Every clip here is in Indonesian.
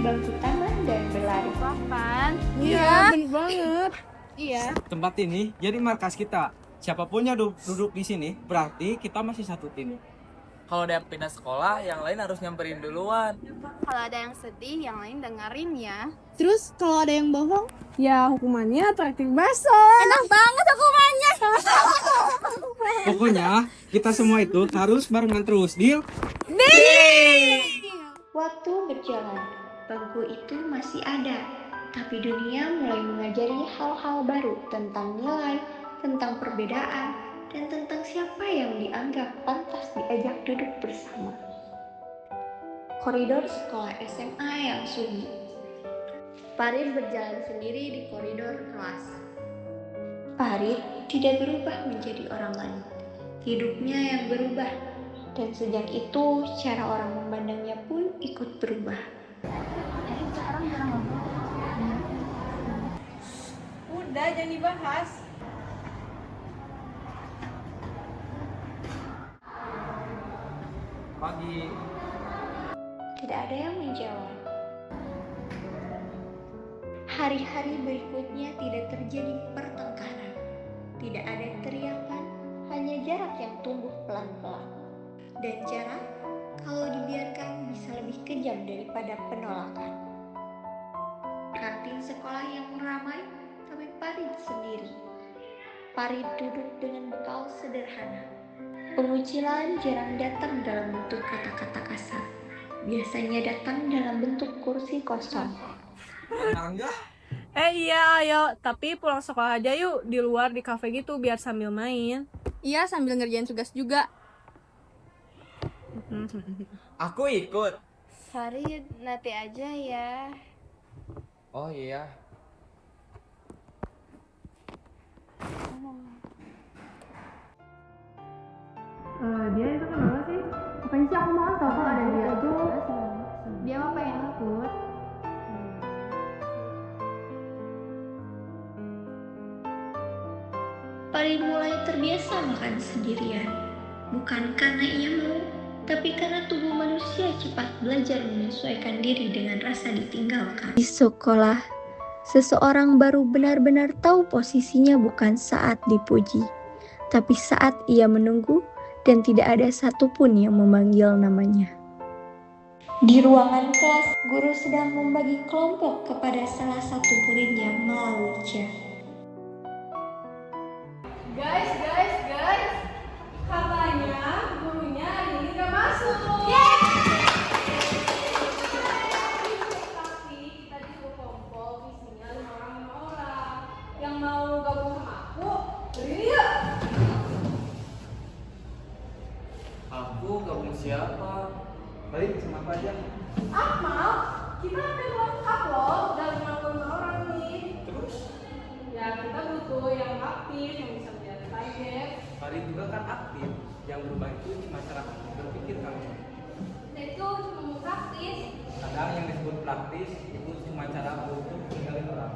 bangku taman dan berlari. Kan? Iya, bener banget. Iya. Tempat ini jadi markas kita. Siapapun yang duduk di sini, berarti kita masih satu tim. Kalau ada yang pindah sekolah, yang lain harus nyamperin duluan. Kalau ada yang sedih, yang lain dengerin ya. Terus kalau ada yang bohong, ya hukumannya traktir bakso. Enak banget hukumannya. Pokoknya kita semua itu harus barengan terus, deal? Waktu berjalan, bangku itu masih ada, tapi dunia mulai mengajari hal-hal baru tentang nilai, tentang perbedaan, dan tentang siapa yang dianggap pantas diajak duduk bersama. Koridor sekolah SMA yang sunyi. Farid berjalan sendiri di koridor kelas. Farid tidak berubah menjadi orang lain. Hidupnya yang berubah. Dan sejak itu, cara orang memandangnya pun ikut berubah. Udah, jangan dibahas. Pagi. Tidak ada yang menjawab. Hari-hari berikutnya tidak terjadi pertengkaran. Tidak ada teriakan, hanya jarak yang tumbuh pelan-pelan. Dan jarak, kalau dibiarkan bisa lebih kejam daripada penolakan. Kantin sekolah yang ramai, tapi Farid sendiri. Farid duduk dengan bekal sederhana. Pengucilan jarang datang dalam bentuk kata-kata kasar. Biasanya datang dalam bentuk kursi kosong. Enggak? Iya ayo, tapi pulang sekolah aja yuk, di luar di kafe gitu biar sambil main. Iya, sambil ngerjain tugas juga. Aku ikut. Farid, nanti aja ya. Oh iya. Dia itu kenapa sih? Ngapain sih aku malas tau kalau ada dia tuh. Dia mah pengen ikut. Farid mulai terbiasa makan sendirian. Bukan karena ia mau, tapi karena tubuh manusia cepat belajar menyesuaikan diri dengan rasa ditinggalkan. Di sekolah, seseorang baru benar-benar tahu posisinya bukan saat dipuji, tapi saat ia menunggu dan tidak ada satupun yang memanggil namanya. Di ruangan kelas, guru sedang membagi kelompok kepada salah satu muridnya melalui chat. Guys, katanya gurunya hari ini gak masuk. Tapi kita disuruh kelompok, isinya 5 orang. Yang mau gabung sama aku, berdiri yuk. Aku gabung siapa? Baik, sama apa aja? Akmal, kita ada lengkap loh dari 55 orang nih. Terus? Ya kita butuh yang aktif, yang bisa melihat target. Farid juga kan aktif. Yang berubah itu cuma cara berpikir kamu. Nah itu cuma praktis. Kadang yang disebut praktis itu cuma cara untuk meninggalin orang.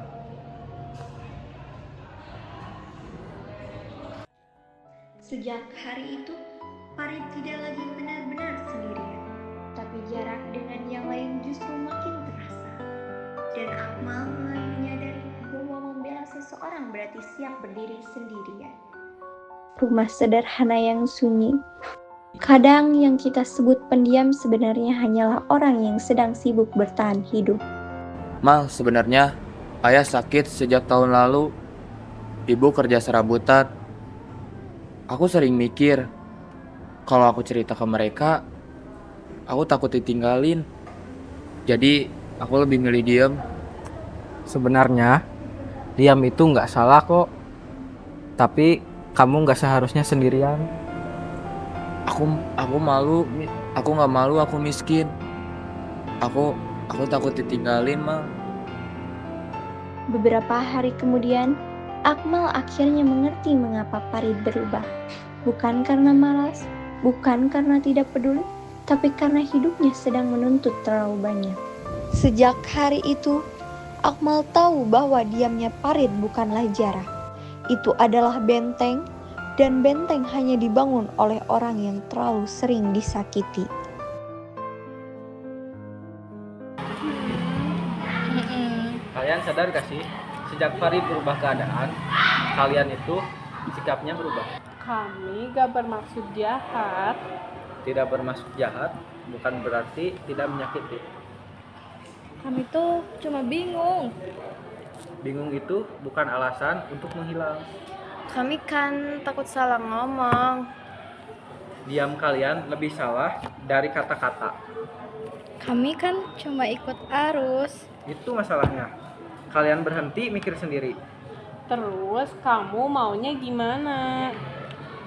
Sejak hari itu, Farid tidak lagi benar-benar sendirian, tapi jarak dengan yang lain justru makin terasa. Dan Akmal mulai menyadari bahwa membela seseorang berarti siap berdiri sendirian. Rumah sederhana yang sunyi. Kadang yang kita sebut pendiam sebenarnya hanyalah orang yang sedang sibuk bertahan hidup. Mal, sebenarnya ayah sakit sejak tahun lalu. Ibu kerja serabutan. Aku sering mikir, kalau aku cerita ke mereka, aku takut ditinggalin. Jadi, aku lebih milih diam. Sebenarnya, diam itu nggak salah kok. Tapi kamu nggak seharusnya sendirian. Aku malu, aku nggak malu, aku miskin. Aku takut ditinggalin, Mal. Beberapa hari kemudian, Akmal akhirnya mengerti mengapa Farid berubah. Bukan karena malas, bukan karena tidak peduli, tapi karena hidupnya sedang menuntut terlalu banyak. Sejak hari itu, Akmal tahu bahwa diamnya Farid bukanlah jarak. Itu adalah benteng, dan benteng hanya dibangun oleh orang yang terlalu sering disakiti. Kalian sadar gak sih, sejak Farid berubah keadaan, kalian itu sikapnya berubah. Kami gak bermaksud jahat. Tidak bermaksud jahat, bukan berarti tidak menyakiti. Kami tuh cuma bingung. Bingung itu bukan alasan untuk menghilang. Kami kan takut salah ngomong. Diam kalian lebih salah dari kata-kata. Kami kan cuma ikut arus. Itu masalahnya. Kalian berhenti mikir sendiri. Terus kamu maunya gimana?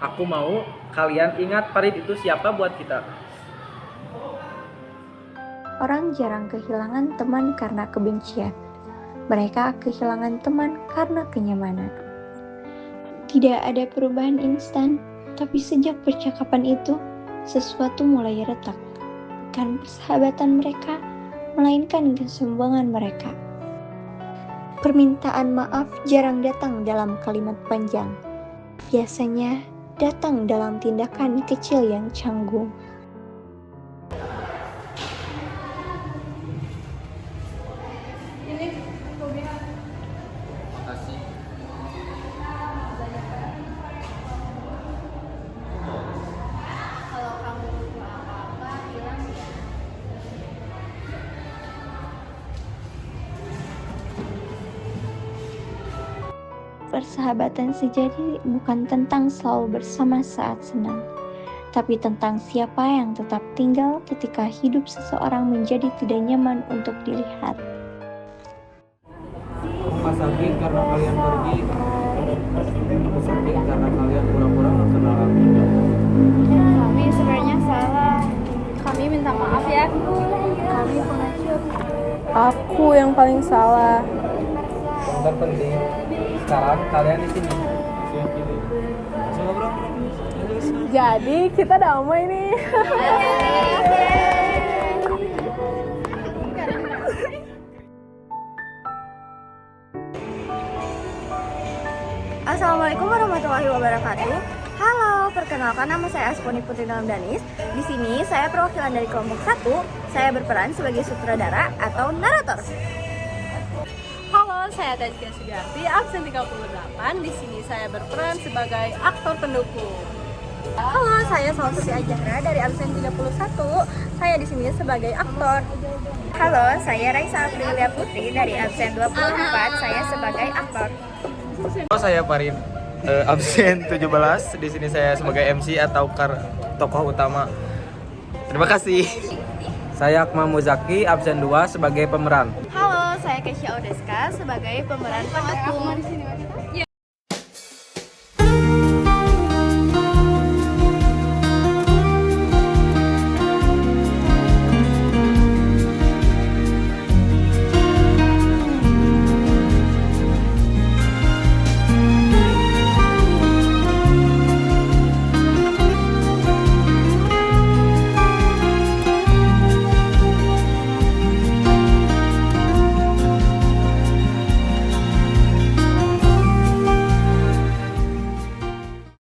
Aku mau kalian ingat Farid itu siapa buat kita. Orang jarang kehilangan teman karena kebencian. Mereka kehilangan teman karena kenyamanan. Tidak ada perubahan instan, tapi sejak percakapan itu, sesuatu mulai retak. Bukan persahabatan mereka, melainkan kesombongan mereka. Permintaan maaf jarang datang dalam kalimat panjang. Biasanya datang dalam tindakan kecil yang canggung. Makasih. Kalau kamu butuh apa-apa, bilang ya. Persahabatan sejati bukan tentang selalu bersama saat senang, tapi tentang siapa yang tetap tinggal ketika hidup seseorang menjadi tidak nyaman untuk dilihat. Aku nggak sakit karena kalian pergi. Aku sakit karena kalian pura-pura nggak kenal aku. Kami sebenarnya salah. Kami minta maaf ya. Kami pengecut. Aku yang paling salah. Yang terpenting, sekarang kalian di sini. Jadi kita damai nih. Assalamualaikum warahmatullahi wabarakatuh. Halo, perkenalkan nama saya Asponi Putri Dalam Danis. Di sini saya perwakilan dari kelompok 1. Saya berperan sebagai sutradara atau narator. Halo, saya Tazkia Sugarti, absen 38. Di sini saya berperan sebagai aktor pendukung. Halo, saya Salsuti Ajahra dari absen 31. Saya di sini sebagai aktor. Halo, saya Raisa Aprilia Putri dari absen 24. Saya sebagai aktor. Oh, saya Farid, absen 17. Di sini saya sebagai MC atau tokoh utama. Terima kasih. Saya Akmal Muzaki, absen 2 sebagai pemeran. Halo, saya Kesha Odeska sebagai pemeran pendukung.